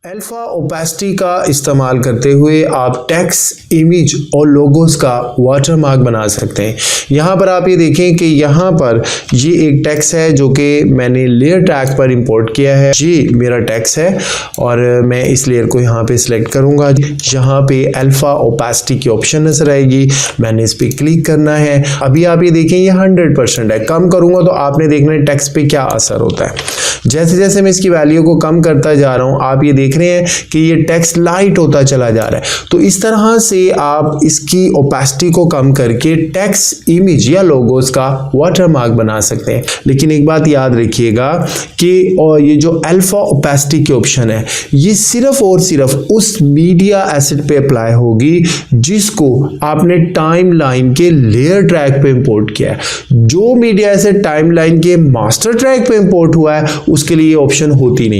Alpha opacity का इस्तेमाल करते हुए आप टेक्स्ट, इमेज और लोगोस का वाटरमार्क बना सकते हैं। यहाँ पर आप ये देखें कि यहाँ पर ये एक टेक्स्ट है जो कि मैंने लेयर टैग पर इंपोर्ट किया है। ये मेरा टेक्स्ट है और मैं इस लेयर को यहाँ पे सिलेक्ट करूँगा। यहाँ पे अल्फा ओपेसिटी की ऑप्शन नजर आएगी, मैंने इस पर क्लिक करना है। अभी आप ये देखें ये 100% है। कम करूँगा तो आपने देखना है टेक्स्ट पे क्या असर होता है। जैसे जैसे मैं इसकी वैल्यू को कम करता जा रहा हूँ आप ये देख रहे हैं कि ये टेक्स्ट लाइट होता चला जा रहा है। तो इस तरह से आप इसकी ओपेसिटी को कम करके टेक्स्ट, इमेज या लोगोस का वाटरमार्क बना सकते हैं। लेकिन एक बात याद रखिएगा कि और ये जो अल्फा ओपेसिटी की ऑप्शन है ये सिर्फ और सिर्फ उस मीडिया एसेट पे अप्लाई होगी जिसको आपने टाइमलाइन के लेयर ट्रैक पे इंपोर्ट किया है। जो मीडिया एसेट टाइमलाइन के मास्टर ट्रैक पे इंपोर्ट हुआ है उसके लिए ऑप्शन होती नहीं है।